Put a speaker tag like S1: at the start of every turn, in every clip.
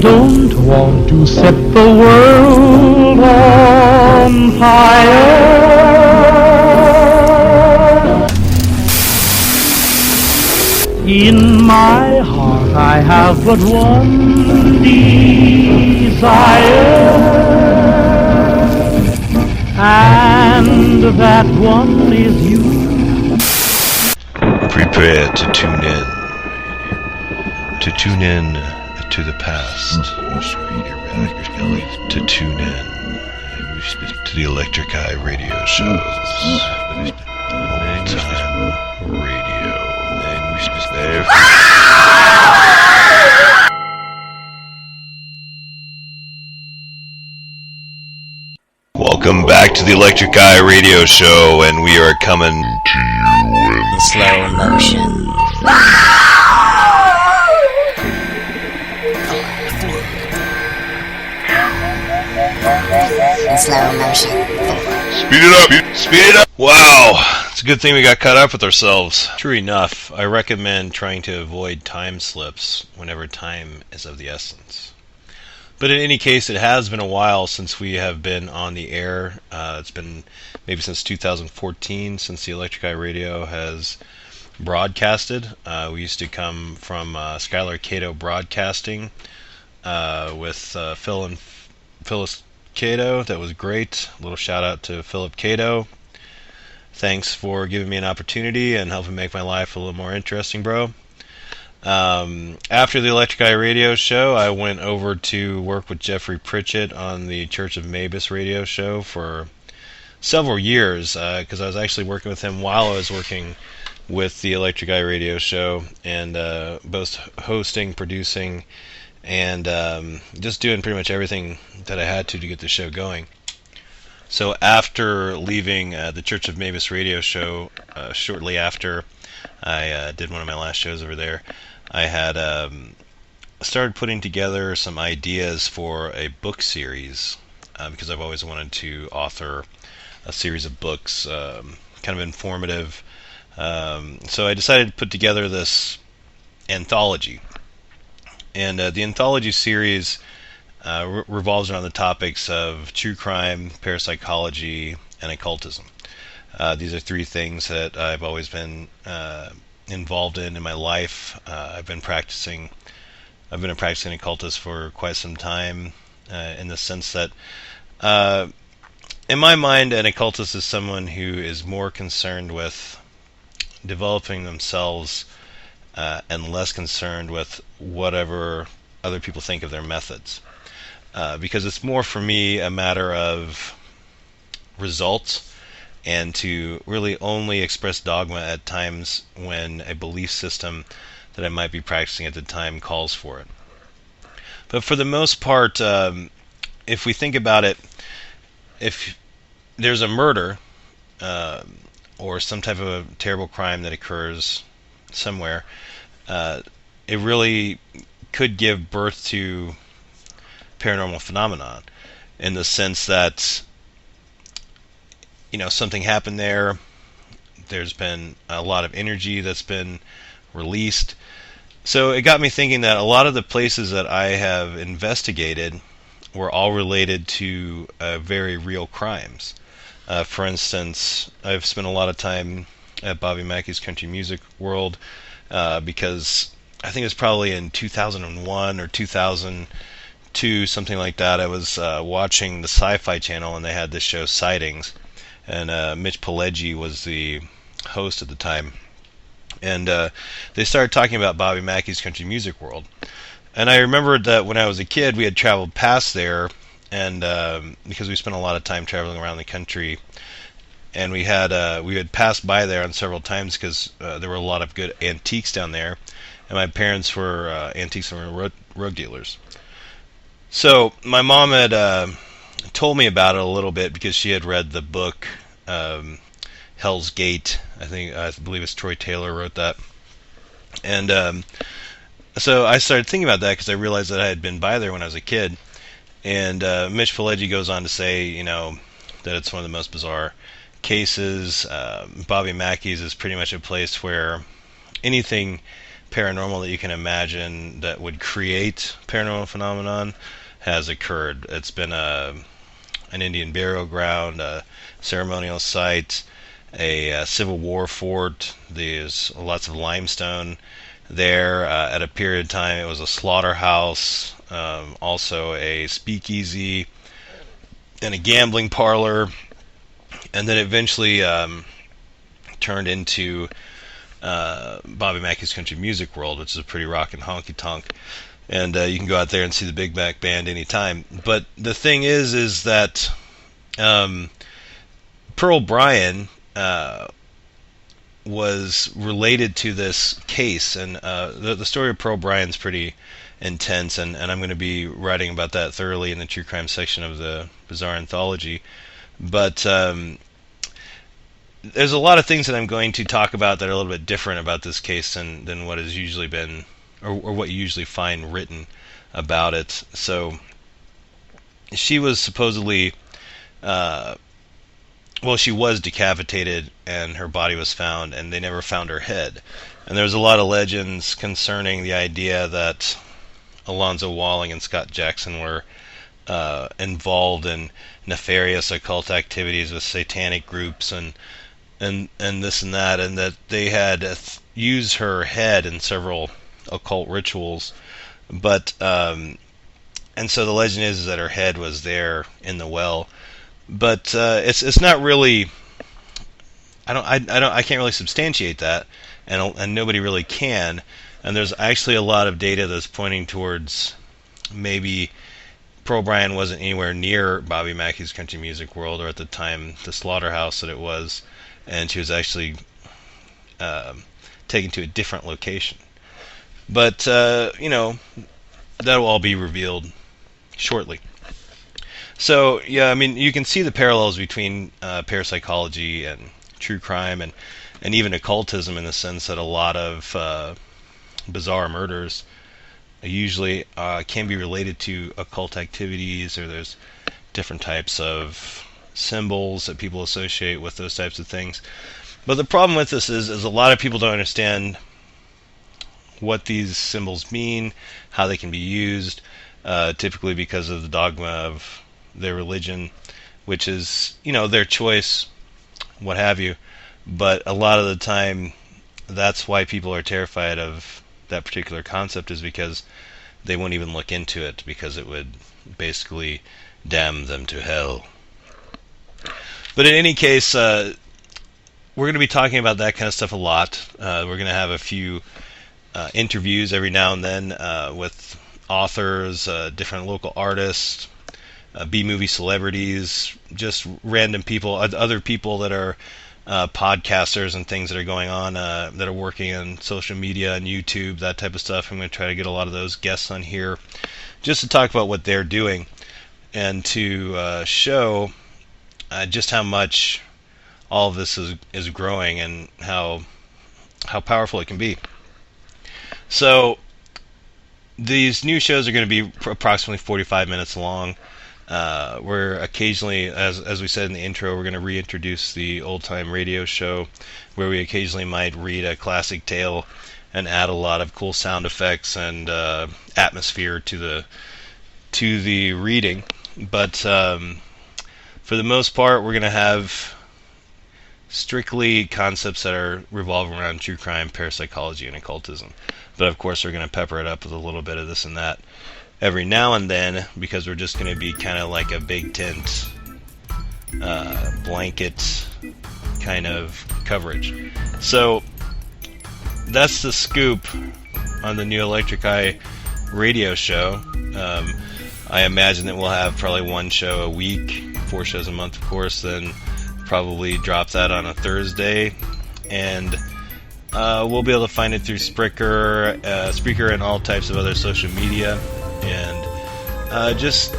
S1: don't want to set the world on fire. In my heart I have but one desire, and that one is you.
S2: Prepare to tune in. To tune in to the past. To tune in to the Electric Eye radio shows. Old time radio. Welcome back to the Electric Eye radio show, and we are coming to you in
S3: slow motion. In slow motion.
S2: Speed it up! Speed it up! Wow! It's a good thing we got caught up with ourselves. True enough, I recommend trying to avoid time slips whenever time is of the essence. But in any case, it has been a while since we have been on the air. It's been maybe since 2014 since the Electric Eye Radio has broadcasted. We used to come from Skylar Cato Broadcasting with Phyllis Cato. That was great. A little shout out to Philip Cato. Thanks for giving me an opportunity and helping make my life a little more interesting, bro. After the Electric Eye radio show, I went over to work with Jeffrey Pritchett on the Church of Mavis radio show for several years, because I was actually working with him while I was working with the Electric Eye radio show, and both hosting, producing, and just doing pretty much everything that I had to get the show going. So after leaving the Church of Mavis radio show, shortly after I did one of my last shows over there, I had started putting together some ideas for a book series, because I've always wanted to author a series of books, kind of informative. So I decided to put together this anthology. And the anthology series revolves around the topics of true crime, parapsychology, and occultism. These are three things that I've always been involved in my life. I've been a practicing occultist for quite some time, in the sense that, in my mind, an occultist is someone who is more concerned with developing themselves and less concerned with whatever other people think of their methods. Because it's more, for me, a matter of results, and to really only express dogma at times when a belief system that I might be practicing at the time calls for it. But for the most part, if we think about it, if there's a murder or some type of a terrible crime that occurs somewhere, it really could give birth to paranormal phenomenon, in the sense that, something happened there. There's been a lot of energy that's been released. So it got me thinking that a lot of the places that I have investigated were all related to very real crimes. For instance, I've spent a lot of time at Bobby Mackey's Country Music World, because I think it was probably in 2001 or 2002, something like that. I was watching the Sci-Fi Channel, and they had this show Sightings. And Mitch Pileggi was the host at the time. And they started talking about Bobby Mackey's Country Music World. And I remembered that when I was a kid, we had traveled past there, and because we spent a lot of time traveling around the country, and we had passed by there on several times, because there were a lot of good antiques down there, and my parents were antiques and rug dealers. So my mom had told me about it a little bit, because she had read the book Hell's Gate. I believe it's Troy Taylor wrote that. And so I started thinking about that, because I realized that I had been by there when I was a kid. And Mitch Pileggi goes on to say, that it's one of the most bizarre cases. Bobby Mackey's is pretty much a place where anything paranormal that you can imagine that would create paranormal phenomenon has occurred. It's been an Indian burial ground, a ceremonial site, a Civil War fort. There's lots of limestone there. At a period of time, it was a slaughterhouse, also a speakeasy, and a gambling parlor, and then eventually turned into Bobby Mackey's Country Music World, which is a pretty rockin' honky-tonk. And you can go out there and see the Big Mac Band anytime. But the thing is that Pearl Bryan was related to this case, and the story of Pearl Bryan's pretty intense, and I'm going to be writing about that thoroughly in the true crime section of the Bizarre Anthology. But there's a lot of things that I'm going to talk about that are a little bit different about this case than what has usually been, or what you usually find written about it. So she was supposedly, she was decapitated, and her body was found, and they never found her head. And there's a lot of legends concerning the idea that Alonzo Walling and Scott Jackson were involved in nefarious occult activities with satanic groups and this and that, and that they had used her head in several occult rituals. But and so the legend is that her head was there in the well. But it's not really. I can't really substantiate that, and nobody really can. And there's actually a lot of data that's pointing towards maybe Pearl Bryan wasn't anywhere near Bobby Mackey's Country Music World, or at the time the slaughterhouse that it was, and she was actually taken to a different location. But that will all be revealed shortly. So yeah, I mean, you can see the parallels between parapsychology and true crime and even occultism, in the sense that a lot of bizarre murders usually can be related to occult activities, or there's different types of symbols that people associate with those types of things. But the problem with this is a lot of people don't understand what these symbols mean, how they can be used, typically because of the dogma of their religion, which is, their choice, what have you. But a lot of the time, that's why people are terrified of that particular concept, is because they won't even look into it, because it would basically damn them to hell. But in any case, we're going to be talking about that kind of stuff a lot. We're going to have a few interviews every now and then with authors, different local artists, B-movie celebrities, just random people, other people that are podcasters and things that are going on, that are working on social media and YouTube, that type of stuff. I'm going to try to get a lot of those guests on here just to talk about what they're doing, and to show just how much all of this is growing, and how powerful it can be. So these new shows are going to be approximately 45 minutes long. We're occasionally, as we said in the intro, we're going to reintroduce the old-time radio show, where we occasionally might read a classic tale and add a lot of cool sound effects and atmosphere to the reading. But for the most part, we're going to have strictly concepts that are revolving around true crime, parapsychology, and occultism. But of course, we're going to pepper it up with a little bit of this and that every now and then, because we're just going to be kind of like a big tent blanket kind of coverage. So that's the scoop on the new Electric Eye radio show. I imagine that we'll have probably one show a week, 4 shows a month, of course, then probably drop that on a Thursday, and we'll be able to find it through Spreaker and all types of other social media. And just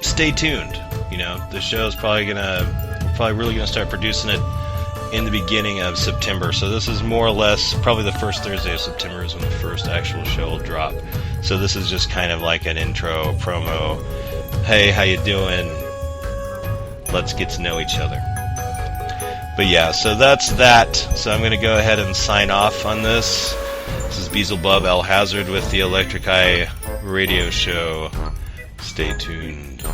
S2: stay tuned. The show is probably really gonna start producing it in the beginning of September. So this is more or less probably the first Thursday of September is when the first actual show will drop. So this is just kind of like an intro promo. Hey, how you doing? Let's get to know each other. But yeah, so that's that. So I'm going to go ahead and sign off on this. This is Beelzebub Al Hazard with the Electric Eye Radio Show. Stay tuned.